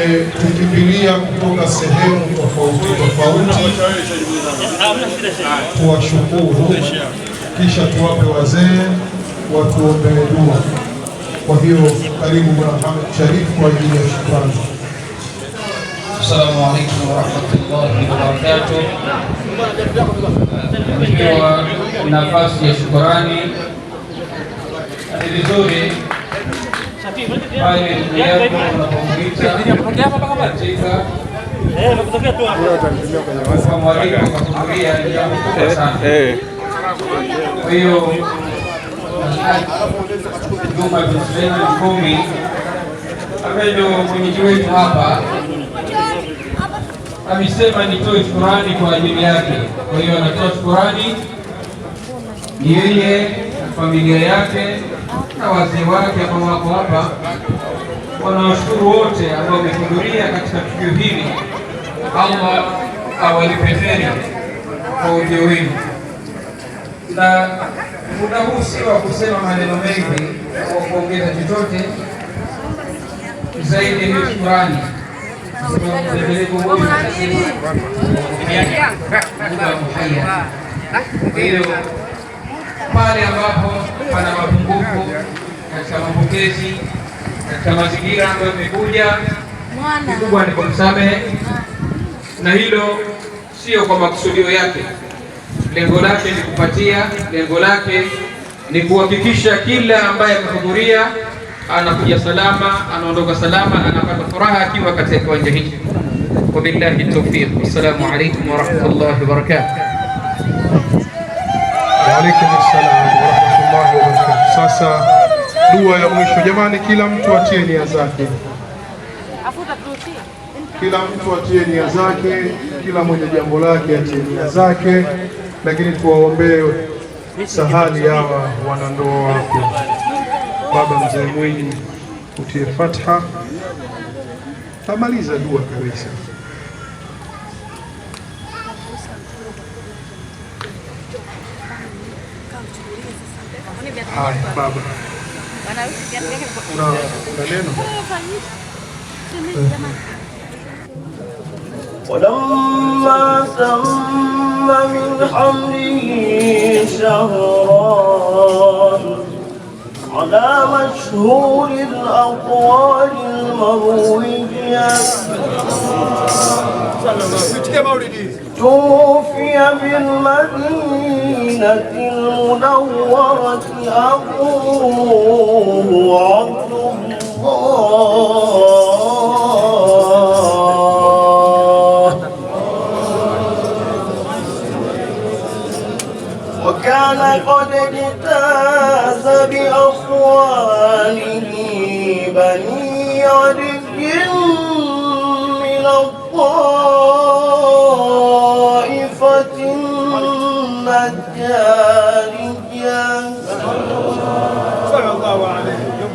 wametukimbilia kutoka sehemu tofauti tofauti, tuwashukuru, kisha tuwape wazee watuombee dua. Kwa hiyo karibu Bwana Mohamed Sharif kwa ajili ya shukrani. Assalamu alaykum wa rahmatullahi wa barakatuh. Kwa nafasi ya shukrani, ni vizuri pale ndugu yako unapomwita kwa mwalimu akafungulia ni jambo kubwa sana. Kwa hiyo Juma bin Suleiman Mkumi ambaye ndio mwenyeji wetu hapa amesema nitoe shukrani kwa ajili yake. Kwa hiyo anatoa shukrani yeye na familia yake na wazee wake ambao wako hapa. Wanawashukuru wote ambao wamehudhuria katika tukio hili. Allah awalipe heri kwa ujio wenu. Na muda huu si wa kusema maneno mengi au kuongeza chochote zaidi ya shukrani. Kwa hiyo pale ambapo pana mapungufu katika mapokezi, katika mazingira ambayo imekuja, kikubwa ni kumsamehe, na hilo sio kwa makusudio yake. Lengo lake ni kupatia, lengo lake ni kuhakikisha kila ambaye amehudhuria anakuja salama, anaondoka salama, anapata furaha akiwa katika kiwanja hiki. Wabillahi tawfiq. Assalamu alaykum wa rahmatullahi wa barakatuh. Wa alaykum assalam wa rahmatullahi wa barakatuh. Sasa dua ya mwisho, jamani, kila mtu atie nia zake, kila mtu atie nia zake, kila mwenye jambo lake atie nia zake, lakini tuwaombee sahali hawa wanandoa wako. Baba Mzee Mwinyi utie fatha, tamaliza dua kabisa. Haya baba, una neno? ولما تم من حمله شهران على مشهور الأقوال المروية توفي بالمدينة المنورة أبوه عبد الله، وكان قد اجتاز بأخوانه بني عدي من الطائفة النجارية،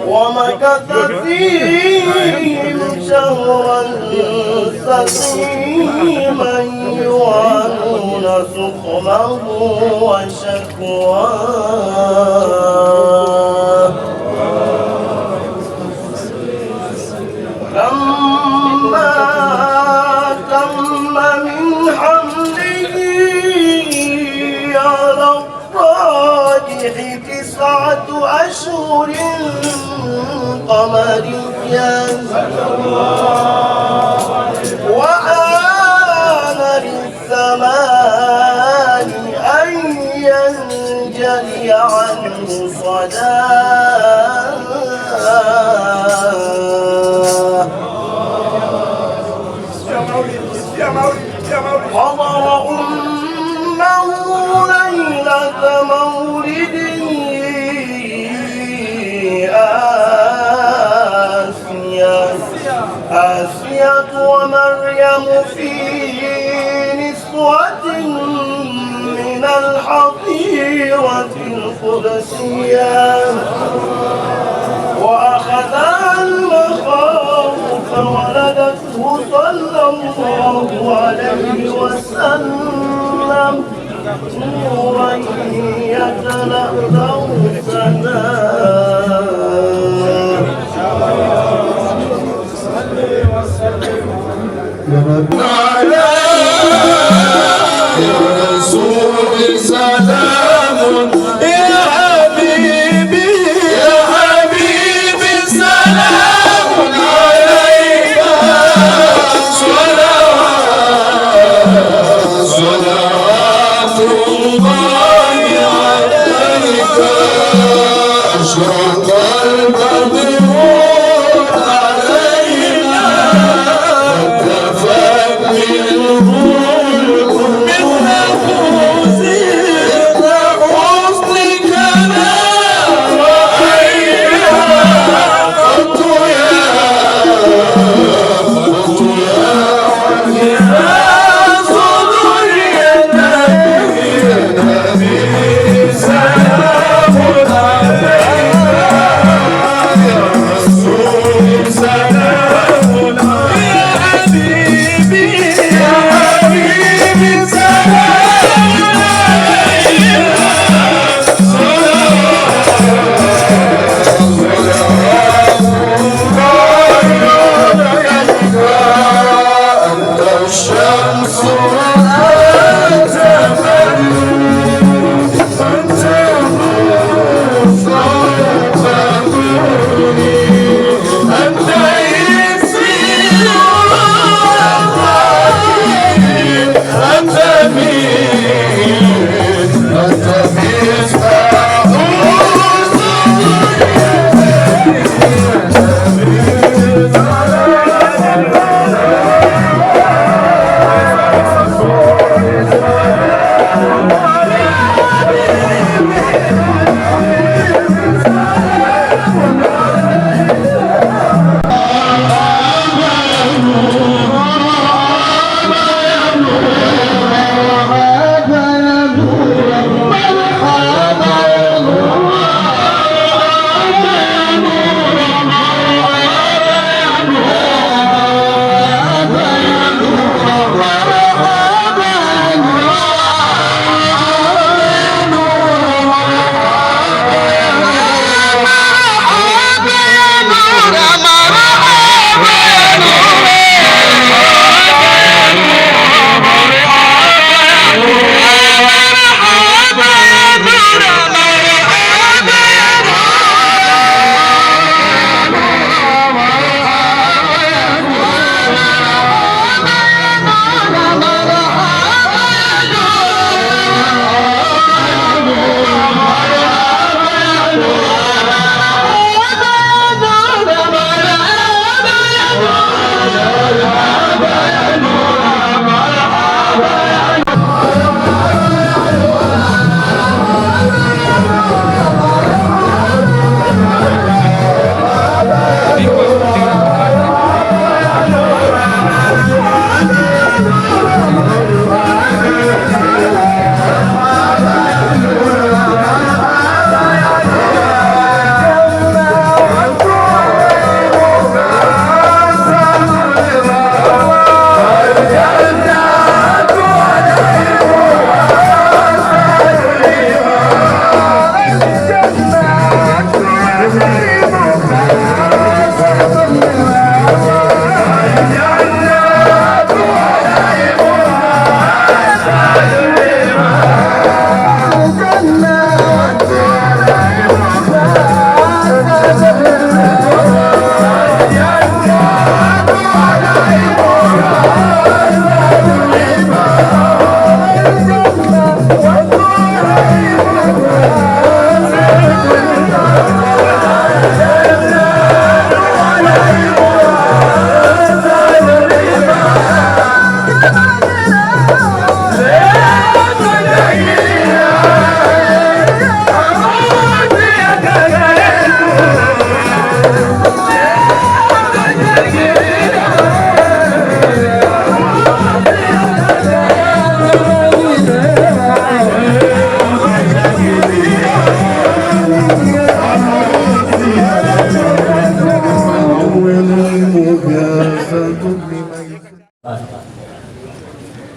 ومكث فيهم شهرا سقيما يعانون سقمه وشكواه. لما تم من حمله على الراجح 9 أشهر قمريا، وآن للزمان أن ينجلي عنه صداه. حضر أمه ليلة مولده آسية ومريم في نسوة من الحظيرة القدسية، وأخذها المخاض فولدته صلى الله عليه وسلم نورا يتلألأ سناه.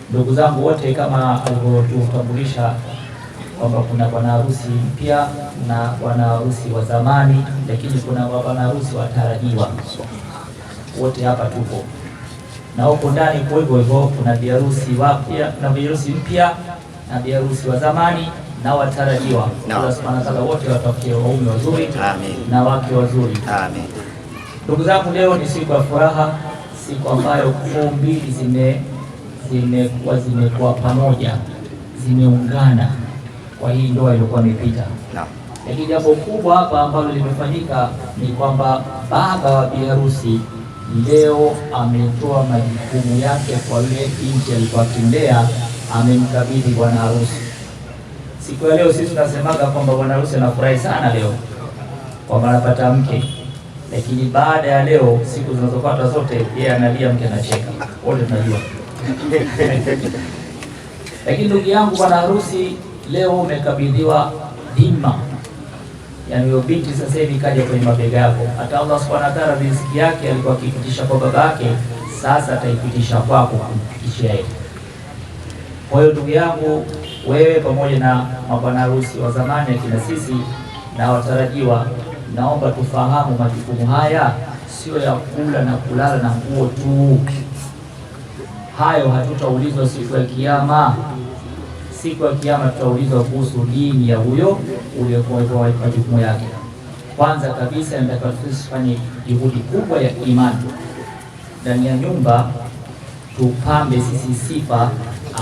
Ndugu zangu wote, kama alivyotutambulisha kwamba kuna bwana harusi mpya na bwana harusi wa zamani, lakini kuna bwana harusi watarajiwa. Wote hapa tupo. na huko ndani kwa hivyo kuna biharusi wapya na biharusi mpya na biharusi wa zamani na watarajiwa. Allah subhanahu wa ta'ala wote watafikie waume wazuri na wake wazuri. Amen. Ndugu zangu, leo ni siku ya furaha, siku ambayo koo mbili zimekuwa pamoja, zimeungana kwa hii ndoa iliyokuwa imepita. Lakini jambo kubwa hapa ambalo limefanyika ni kwamba baba wa biharusi leo ametoa majukumu yake kwa yule binti alikuwa akimlea, amemkabidhi bwana harusi. Siku ya leo sisi tunasemaga kwamba bwana harusi anafurahi sana leo kwamba anapata mke, lakini baada ya leo siku zinazofuata zote yeye analia, mke anacheka, wote tunajua. Lakini ndugu yangu, bwana harusi leo umekabidhiwa dhima, yaani hiyo binti sasa hivi kaja kwenye mabega yako. Hata Allah subhanahu wa ta'ala riziki yake alikuwa akipitisha kwa baba yake, sasa ataipitisha kwako kumfikishia yeye. Kwa hiyo ndugu yangu, wewe pamoja na mabwana harusi wa zamani akina sisi na watarajiwa, naomba tufahamu majukumu haya sio ya kula na kulala na nguo tu. Hayo hatutaulizwa siku ya Kiyama. Siku ya Kiyama tutaulizwa kuhusu dini ya huyo uliokuwa majukumu yake. Kwanza kabisa nataka tufanye juhudi kubwa ya imani ndani ya nyumba, tupambe sisi sifa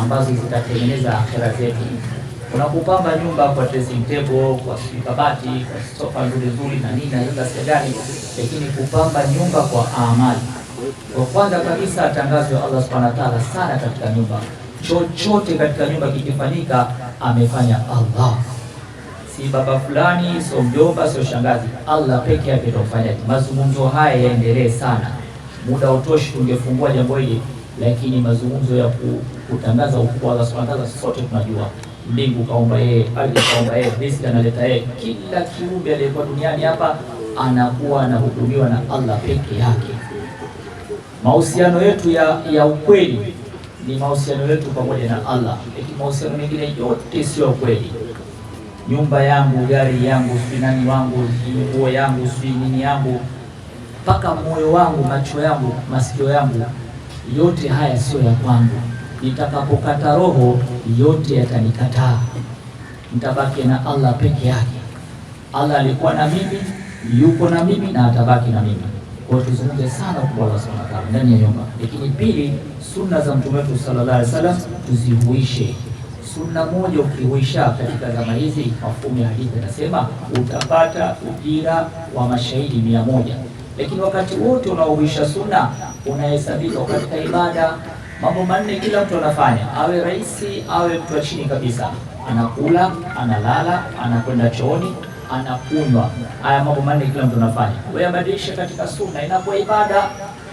ambazo zitatengeneza akhera zetu. Unapopamba nyumba kwa dressing table, kwa kabati, kwa sofa nzuri na nini na sasa gani, lakini kupamba nyumba kwa amali. Kwa kwanza kabisa tangazo ya Allah subhanahu wa ta'ala sana katika nyumba. Chochote katika nyumba kikifanyika amefanya Allah, si baba fulani, sio mjomba, sio shangazi. Allah peke yake ndio mfanyaji. Mazungumzo haya yaendelee sana, muda utoshi tungefungua jambo hili, lakini mazungumzo ya kutangaza ukubwa wa Allah subhanahu wa ta'ala sote tunajua. Mbingu kaomba yeye, ardhi kaomba yeye, riziki analeta yeye. Kila kiumbe aliyekuwa duniani hapa anakuwa anahudumiwa na Allah peke yake. Mahusiano yetu ya ukweli ni mahusiano yetu pamoja na Allah, lakini mahusiano mengine yote sio ukweli. Nyumba yangu, gari yangu, nani wangu, nguo yangu, nini yangu, mpaka moyo wangu, macho yangu, masikio yangu, yote haya sio ya kwangu. Nitakapokata roho, yote yatanikataa. Nitabaki na Allah peke yake. Allah alikuwa na mimi, yuko na mimi na atabaki na mimi. Kwa hiyo tuzungumze sana kwa Allah subhanahu wa ta'ala ndani ya nyumba. Lakini pili, sunna za Mtume wetu sallallahu alaihi wasallam tuzihuishe. Sunna moja ukihuisha katika zama hizi, mafumu ya hadithi nasema utapata ujira wa mashahidi 100. Lakini wakati wote unaohuisha sunna unahesabika katika ibada. Mambo manne kila mtu anafanya, awe raisi awe mtu wa chini kabisa, anakula, analala, anakwenda chooni, anakunywa. Haya mambo manne kila mtu anafanya. Wewe badilisha katika sunna, inakuwa ibada.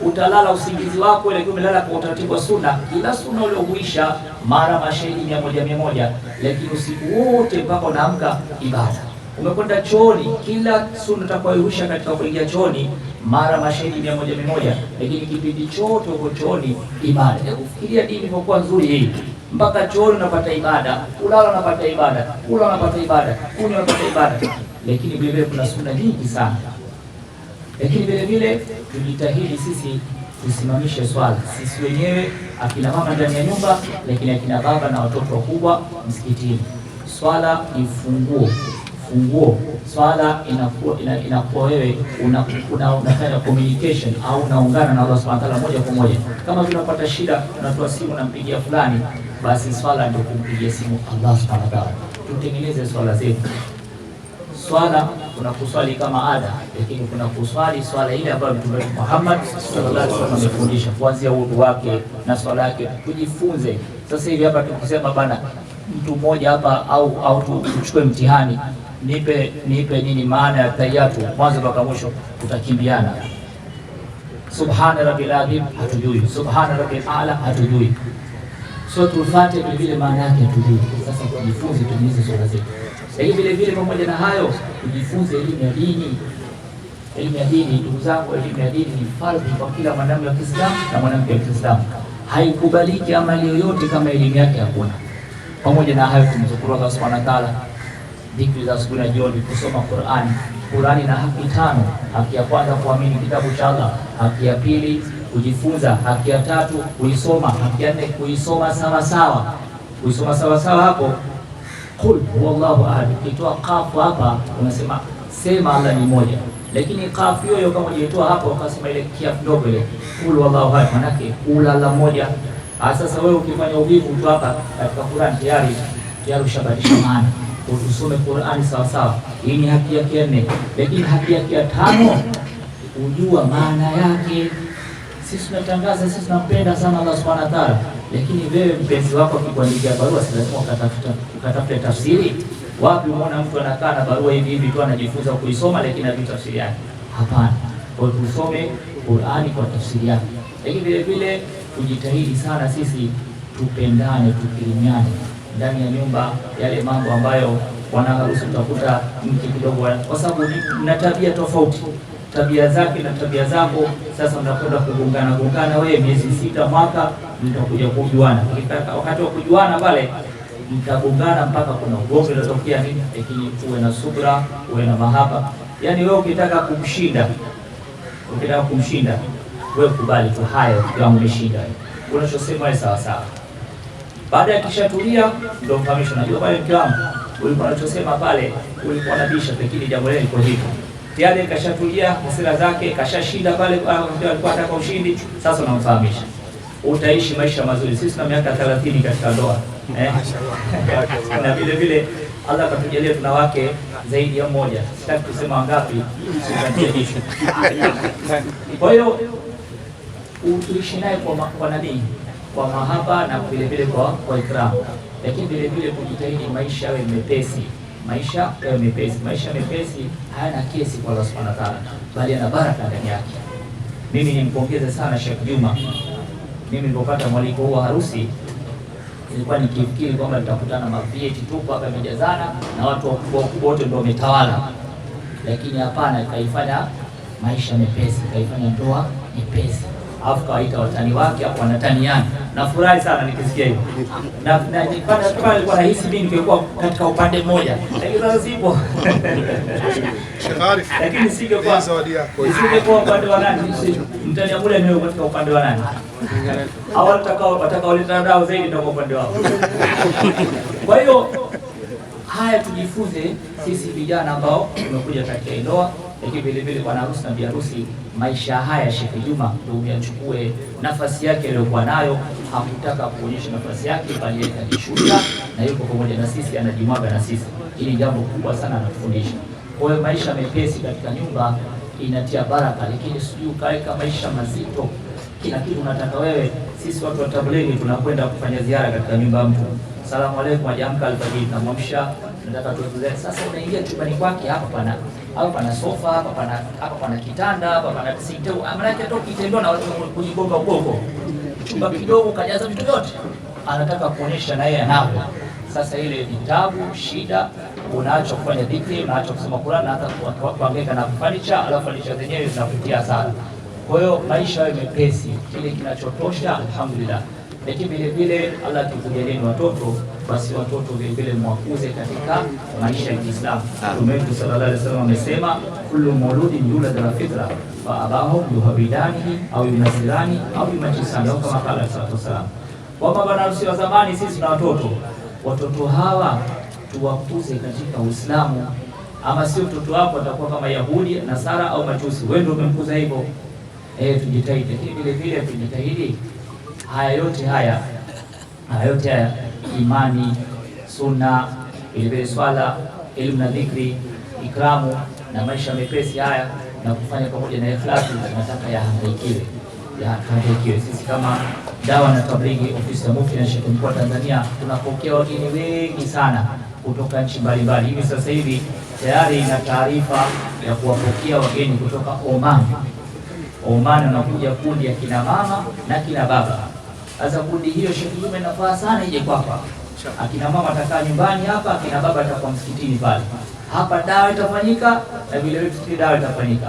Utalala usingizi wako ile umelala kwa utaratibu wa sunna, kila sunna uliohuisha mara mashahidi 100, lakini usiku wote mpaka unaamka ibada. Umekwenda chooni, kila sunna utakayohuisha katika kuingia chooni mara mashahidi 100, lakini kipindi chote uko chooni ibada. Ufikiria dini ilivyokuwa nzuri hii, mpaka chooni unapata ibada, kulala unapata ibada, kula unapata ibada, kunywa unapata ibada. Lakini vile vile kuna sunna nyingi sana. Lakini vile vile tujitahidi sisi tusimamishe swala sisi wenyewe, akina mama ndani ya nyumba, lakini akina baba na watoto wakubwa msikitini. Swala ni funguo. Swala inakuwa wewe unafanya communication au unaungana na Allah subhanahu wa ta'ala moja kwa moja. Kama vile unapata shida unatoa simu unampigia fulani, basi swala ndio kumpigia simu Allah subhanahu wa ta'ala. Tutengeneze swala zetu. Swala kuna kuswali kama ada, lakini kuna kuswali swala ile ambayo Mtume Muhammad sallallahu alaihi wasallam amefundisha, kuanzia udhu wake na swala yake. Tujifunze. Sasa hivi hapa tukisema bana mtu mmoja hapa au tuchukue mtihani, nipe nini maana ya tahiyatu mwanzo mpaka mwisho, tutakimbiana. Subhana rabbil azim hatujui, subhana rabbil a'la hatujui, so tufate vile maana yake hatujui. Sasa tujifunze, tujifunze swala zetu. Lakini vile vile pamoja na hayo tujifunze elimu ya dini. Elimu ya dini, ndugu zangu, elimu ya dini ni fardhi kwa kila mwanamume wa Kiislamu na mwanamke wa Kiislamu. Haikubaliki amali yoyote kama elimu yake hakuna. Pamoja na hayo tumshukuru Allah subhanahu wa ta'ala, dhikri za asubuhi na jioni, kusoma Qur'ani. Qur'ani na haki 5. Haki ya kwanza kuamini kitabu cha Allah, haki ya pili kujifunza, haki ya 3 kuisoma, haki ya 4 kuisoma sawa sawa. Kuisoma sawa sawa hapo qul huwallahu ahad, ukitoa kafu hapa unasema sema Allah ni moja, lakini kafu hiyo kama unitoa hapo ukasema ile kiafu ndogo ile qul huwallahu ahad, manake kula Allah moja. Sasa wewe ukifanya uvivu tu hapa katika Qur'an tayari ushabadilisha maana. Usome Qur'ani sawa sawa, hii ni haki yake 4, lakini haki yake ya 5 ujua maana yake. Sisi tunatangaza, sisi tunampenda sana Allah Subhanahu wa Ta'ala, lakini wewe mpenzi wako akikuandikia barua si lazima ukatafute tafsiri. Wapi umeona mtu anakaa na barua hivi hivi tu anajifunza kuisoma lakini hajui tafsiri yake? Hapana. Kwa hiyo tusome Qur'ani kwa tafsiri yake, lakini vile vile tujitahidi sana sisi tupendane, tukirimiane ndani ya nyumba. Yale mambo ambayo bwana harusi utakuta mke kidogo, kwa sababu mna tabia tofauti, tabia zake na tabia zako. Sasa mnakwenda kugongana, wewe miezi 6 mwaka mtakuja kujuana. Wakati wa kujuana pale mtagongana mpaka kuna ugomvi unatokea nini, lakini uwe na subra, uwe na mahaba. Yani wewe ukitaka kumshinda wewe kubali tu, haya kama umeshinda unachosema wewe sawa sawa. Baada ya kishatulia ndio mfahamisha, najua pale mke wangu ulikuwa unachosema pale ulikuwa unabisha, lakini jambo lile liko hivyo. Tayari kashatulia hasira zake, kashashinda pale, ndio alikuwa anataka ushindi. Sasa unamfahamisha, utaishi maisha mazuri. Sisi na miaka 30 katika ndoa na vile vile Allah akatujalia tuna wake zaidi ya mmoja, sitaki kusema wangapi. Kwa hiyo uishi naye kwa nani, kwa mahaba na vile vile kwa ikram, lakini vile vile kujitahidi maisha yawe mepesi. Maisha mepesi hayana kesi kwa Allah Subhanahu wa Ta'ala, bali yana baraka ndani yake. Mimi nimpongeze sana Sheikh Juma. Mimi nilipopata mwaliko huu wa harusi nilikuwa nikifikiri kwamba nitakutana mavieti tu hapa yamejazana na watu wakubwa wote ndio wametawala, lakini hapana, kaifanya maisha mepesi, kaifanya ndoa nyepesi. Alafu kawaita watani wake hapo wanataniana. Nafurahi sana nikisikia hivyo. Na nipata kama nilikuwa nahisi mimi ningekuwa katika upande mmoja. Lakini sasa sipo. Lakini singekuwa upande wa nani? Mtani mule mimi katika upande wa nani? Hao watakaoleta dao zaidi ndio upande wao. Kwa hiyo haya tujifunze sisi vijana ambao tumekuja katika ndoa, lakini vile vile bwana harusi na bi harusi, maisha haya Sheikh Juma ndio yachukue nafasi yake aliyokuwa nayo. Hakutaka kuonyesha nafasi yake, bali akajishusha na yuko pamoja na sisi, anajimwaga na sisi. Hili jambo kubwa sana anatufundisha. Kwa hiyo maisha mepesi katika nyumba inatia baraka, lakini sijui kaweka maisha mazito, kila kitu unataka wewe. Sisi watu wa Tablighi tunakwenda kufanya ziara katika nyumba mtu, salamu alaykum, ajamka alfajiri, namwamsha, nataka tueleze. Sasa unaingia chumbani kwake, hapa pana sofa, hapa pana kitanda, hapa pana siteu, amrake toki kitendo na watu kujigonga huko. Chumba kidogo kajaza vitu vyote, anataka kuonyesha na yeye anavyo. Sasa ile vitabu shida, unaacha kufanya dhikri, unaacha kusoma Qur'an, na hata kuangaika na furniture, alafu furniture zenyewe zinakutia sana. Kwa hiyo maisha yawe mepesi, kile kinachotosha alhamdulillah. Lakini vile vile Allah akikujalia watoto, basi watoto vile vile mwakuze katika maisha ya Kiislamu. Mtume wetu sallallahu alaihi wasallam amesema kullu mauludin yuladu ala fitra fa abahu yuhawidanihi au yunasirani au yumajisani, au kama qala sallallahu alaihi wasallam. Kwa baba harusi wa zamani, sisi na watoto hawa tuwakuze katika Uislamu, ama sio mtoto wako atakuwa kama Yahudi, Nasara au Majusi, wewe ndio umemkuza hivyo. Tujitahidi, lakini vile vile tujitahidi haya yote haya imani, sunna, vile vile swala, elimu na dhikri, ikramu na maisha mepesi haya na kufanya pamoja na ikhlasi, tunataka yahangaikiwe. Sisi kama Dawa na Tablighi, ofisi ya Mufti na Sheikh Mkuu wa Tanzania, tunapokea wageni wengi sana kutoka nchi mbalimbali. Hivi sasa hivi tayari ina taarifa ya kuwapokea wageni kutoka Oman. Wanakuja kundi ya kina mama na kina baba. Sasa kundi hiyo Sheikh Juma inafaa sana ije kwapa. Akina mama atakaa nyumbani hapa, akina baba atakuwa msikitini pale. Hapa dawa itafanyika na vile vile dawa itafanyika.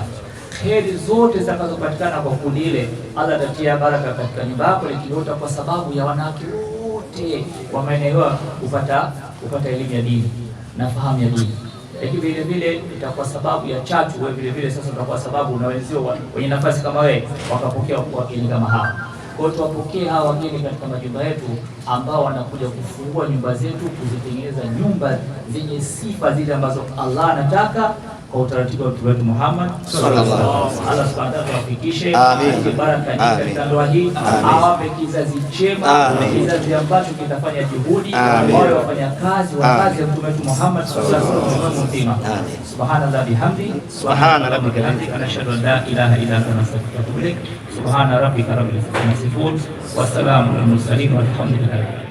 Heri zote zitakazopatikana kwa kundi ile, Allah atatia baraka katika nyumba yako, lakini yote kwa sababu ya wanawake wote wameenelewa kupata elimu ya dini na fahamu ya dini. lakini vile vile itakuwa sababu ya chatu. Wewe vile vile sasa utakuwa sababu na wenzio wenye nafasi kama wewe wakapokea wageni kama hawa. Kwa hiyo tuwapokee hawa wageni katika majumba yetu ambao wanakuja kufungua nyumba zetu, kuzitengeneza nyumba zenye sifa zile ambazo Allah anataka kwa utaratibu wa Mtume Muhammad sallallahu alaihi wasallam. Allah subhanahu wa ta'ala awafikishe baraka nyingi katika ndoa hii, awape kizazi chema, kizazi ambacho kitafanya juhudi, wao wafanya kazi wa kazi ya Mtume Muhammad sallallahu alaihi wasallam. Subhanallah bihamdi, subhana rabbika hamdika, nashhadu an la ilaha illa anta nastaghfiruka wa atubu ilaik. Subhana rabbika rabbil izzati amma yasifun wa salamun alal mursalin walhamdulillah.